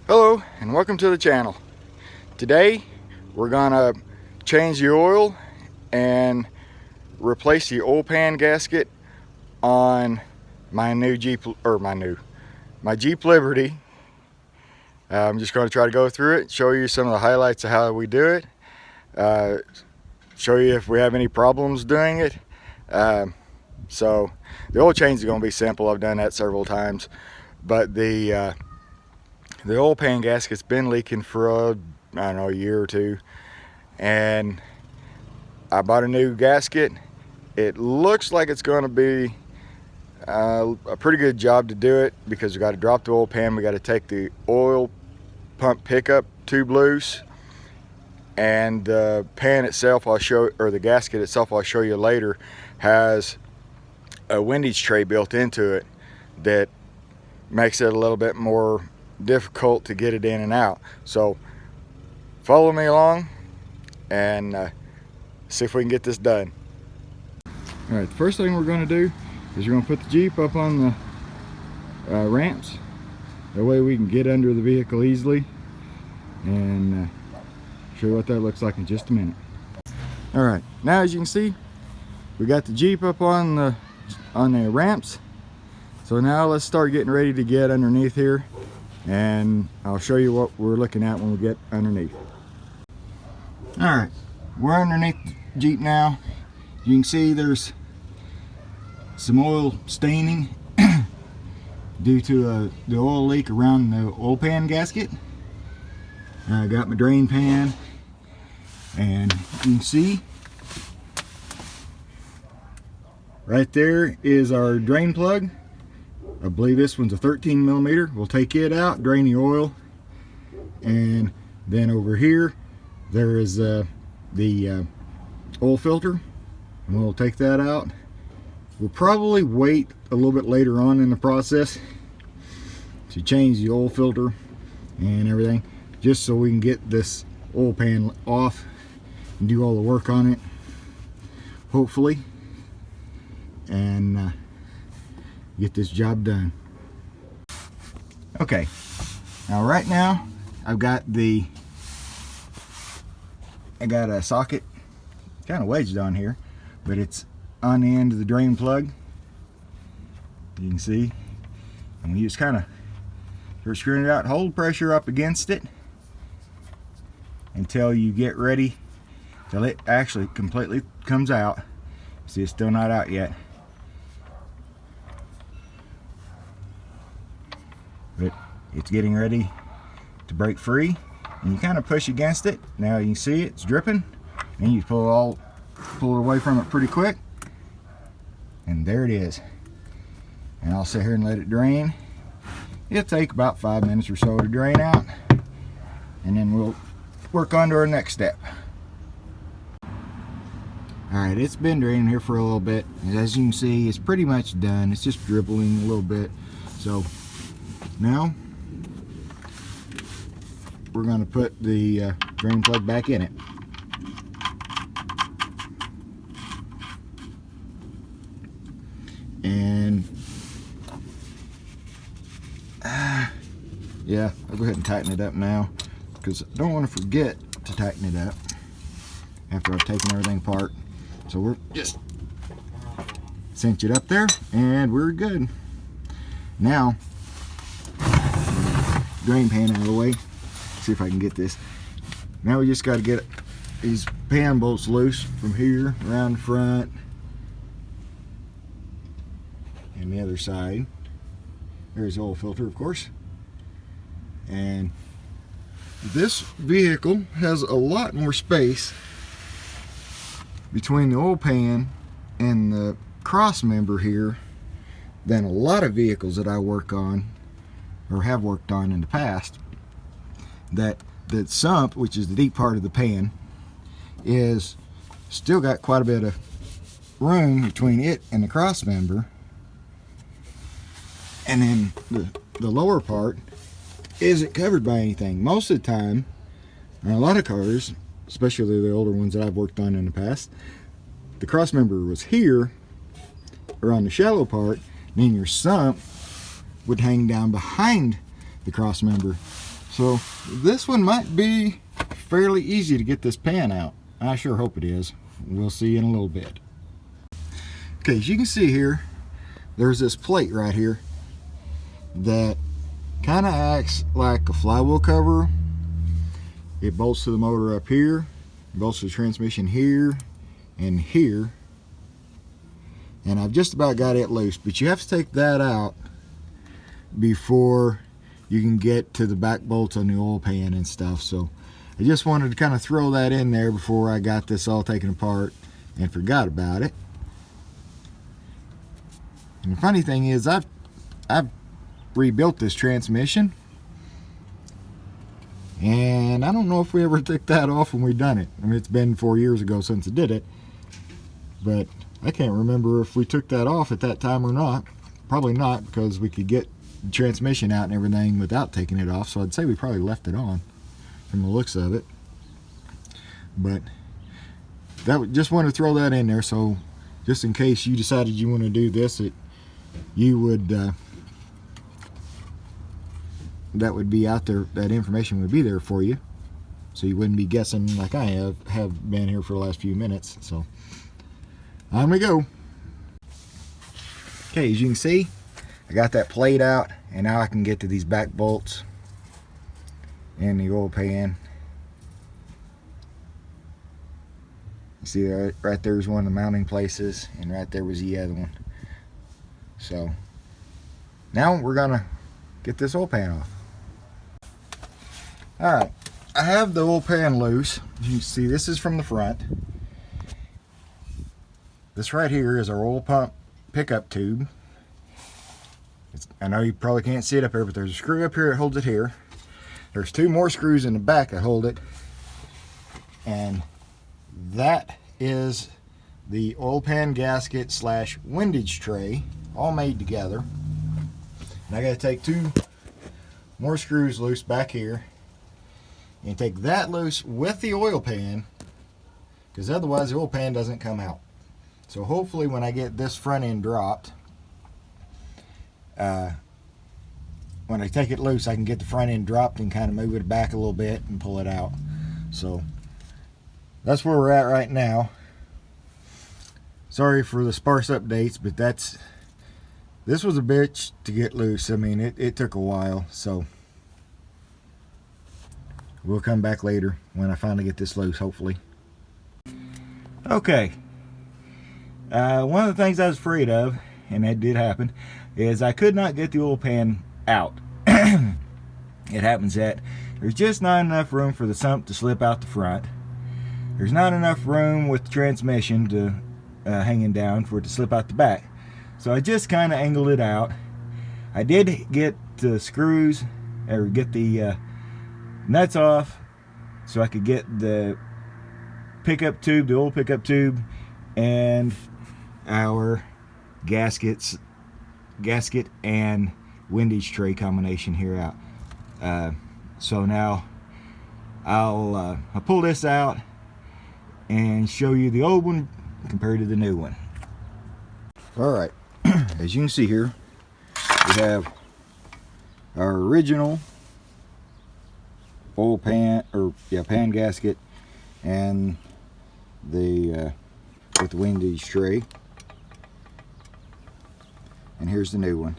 Hello and welcome to the channel. Today we're gonna change the oil and replace the oil pan gasket on my new Jeep, or my Jeep Liberty. I'm just going to try to go through it, show you some of the highlights of how we do it, show you if we have any problems doing it. So the oil change is going to be simple. I've done that several times, but the oil pan gasket's been leaking for I don't know, a year or two, and I bought a new gasket. It looks like it's going to be a pretty good job to do it, because we got to drop the oil pan, we got to take the oil pump pickup tube loose, and the pan itself the gasket itself I'll show you later, has a windage tray built into it that makes it a little bit more difficult to get it in and out. So follow me along and see if we can get this done. All right, the first thing we're going to do is we're going to put the Jeep up on the ramps. That way we can get under the vehicle easily, and show you what that looks like in just a minute. All right, now as you can see, we got the Jeep up on the ramps. So now let's start getting ready to get underneath here, and I'll show you what we're looking at when we get underneath. All right, we're underneath the Jeep now. You can see there's some oil staining due to the oil leak around the oil pan gasket. I got my drain pan, and you can see right there is our drain plug. I believe this one's a 13 millimeter. We'll take it out, drain the oil, and then over here there is the oil filter, and we'll take that out. We'll probably wait a little bit later on in the process to change the oil filter and everything, just so we can get this oil pan off and do all the work on it, hopefully, and get this job done. Okay, now right now I got a socket kind of wedged on here, but it's on the end of the drain plug. You can see, and we just kind of start screwing it out, hold pressure up against it until you get ready, till it actually completely comes out. See, it's still not out yet, but it's getting ready to break free, and you kind of push against it. Now you can see it's dripping, and you pull it away from it pretty quick, and there it is. And I'll sit here and let it drain. It'll take about 5 minutes or so to drain out, and then we'll work on to our next step. Alright, it's been draining here for a little bit, and as you can see, it's pretty much done. It's just dribbling a little bit. So now we're going to put the drain plug back in it. And yeah, I'll go ahead and tighten it up now, because I don't want to forget to tighten it up after I've taken everything apart. So we're just cinch it up there, and we're good. Now, drain pan out of the way. See if I can get this. Now we just got to get these pan bolts loose from here around the front and the other side. There's the oil filter, of course. And this vehicle has a lot more space between the oil pan and the cross member here than a lot of vehicles that I work on or have worked on in the past. That the sump, which is the deep part of the pan, is still got quite a bit of room between it and the cross member, and then the lower part isn't covered by anything. Most of the time, on a lot of cars, especially the older ones that I've worked on in the past, the cross member was here, or on the shallow part, and then your sump would hang down behind the cross member So this one might be fairly easy to get this pan out. I sure hope it is. We'll see in a little bit. Okay, as you can see here, there's this plate right here that kind of acts like a flywheel cover. It bolts to the motor up here, bolts to the transmission here and here, and I've just about got it loose, but you have to take that out before you can get to the back bolts on the oil pan and stuff. So I just wanted to kind of throw that in there before I got this all taken apart and forgot about it. And the funny thing is, I've rebuilt this transmission, and I don't know if we ever took that off when we done it. I mean, it's been 4 years ago since I did it, but I can't remember if we took that off at that time or not. Probably not, because we could get the transmission out and everything without taking it off, so I'd say we probably left it on from the looks of it. But just want to throw that in there, so just in case you decided you want to do this, you would that would be out there, that information would be there for you, so you wouldn't be guessing like I have been here for the last few minutes. So on we go. Okay, as you can see, I got that plate out, and now I can get to these back bolts in the oil pan. You see right there's one of the mounting places, and right there was the other one. So now we're gonna get this oil pan off. Alright, I have the oil pan loose. As you can see, this is from the front. This right here is our oil pump pickup tube. I know you probably can't see it up here, but there's a screw up here that holds it here. There's two more screws in the back that hold it, and that is the oil pan gasket slash windage tray, all made together. And I got to take two more screws loose back here and take that loose with the oil pan, because otherwise the oil pan doesn't come out. So hopefully when I get this front end dropped, when I take it loose, I can get the front end dropped and kind of move it back a little bit and pull it out. So that's where we're at right now. Sorry for the sparse updates, but this was a bitch to get loose. I mean, it took a while, so we'll come back later when I finally get this loose, hopefully. Okay. One of the things I was afraid of, and that did happen, is I could not get the oil pan out. It happens that there's just not enough room for the sump to slip out the front. There's not enough room with the transmission to hanging down for it to slip out the back. So I just kind of angled it out. I did get the screws, or get the nuts off, so I could get the pickup tube, the old pickup tube, and our gasket and windage tray combination here out. So now I'll pull this out and show you the old one compared to the new one. Alright, as you can see here, we have our original oil pan, or pan gasket, and the with the windage tray, and here's the new one.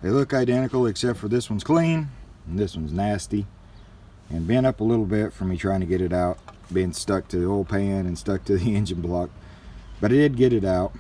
They look identical, except for this one's clean and this one's nasty and bent up a little bit from me trying to get it out, being stuck to the oil pan and stuck to the engine block, but I did get it out.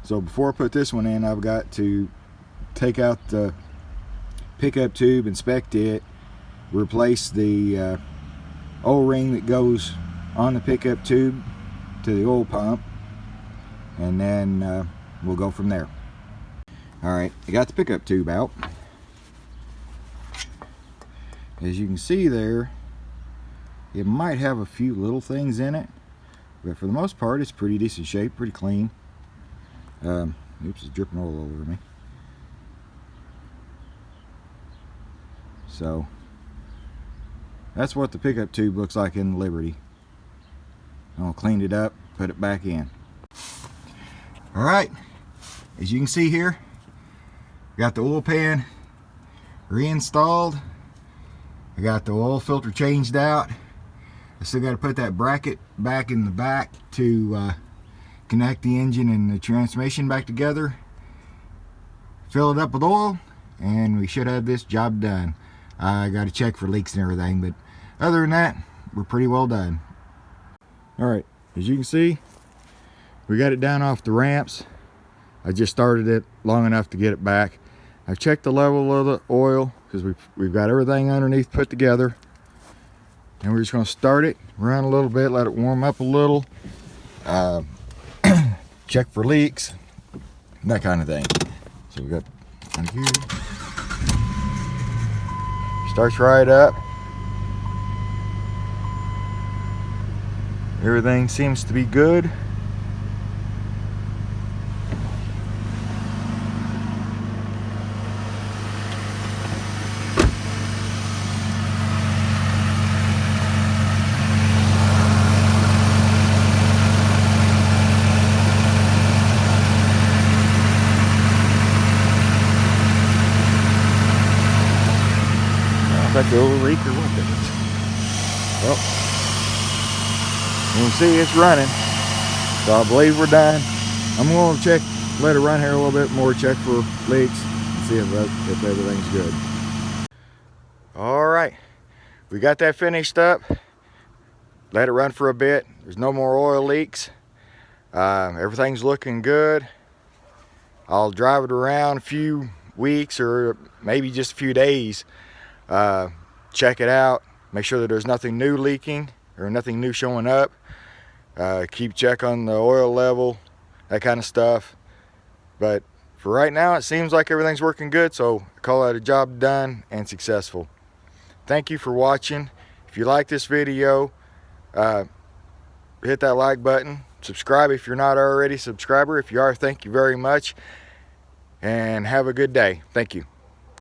So before I put this one in, I've got to take out the pickup tube, inspect it, replace the O-ring that goes on the pickup tube to the oil pump, and then we'll go from there. Alright, I got the pickup tube out. As you can see there, it might have a few little things in it, but for the most part it's pretty decent shape, pretty clean. Oops, it's dripping all over me. So that's what the pickup tube looks like in the Liberty. I'll clean it up, put it back in. Alright, as you can see here, Got the oil pan reinstalled. I got the oil filter changed out. I still got to put that bracket back in the back to connect the engine and the transmission back together. Fill it up with oil, and we should have this job done. I got to check for leaks and everything, but other than that, we're pretty well done. Alright, as you can see, we got it down off the ramps. I just started it long enough to get it back. I've checked the level of the oil because we've got everything underneath put together. And we're just going to start it, run a little bit, let it warm up a little. Check for leaks, that kind of thing. So we got on here. Starts right up. Everything seems to be good. That's the old leak or what that is. Well, you can see it's running, so I believe we're done. I'm going to check, let it run here a little bit more, check for leaks, and see if everything's good. All right, we got that finished up. Let it run for a bit. There's no more oil leaks. Everything's looking good. I'll drive it around a few weeks or maybe just a few days. Check it out, make sure that there's nothing new leaking or nothing new showing up. Keep check on the oil level, that kind of stuff. But for right now, it seems like everything's working good, so I call that a job done and successful. Thank you for watching. If you like this video, hit that like button. Subscribe if you're not already a subscriber. If you are, thank you very much, and have a good day. Thank you.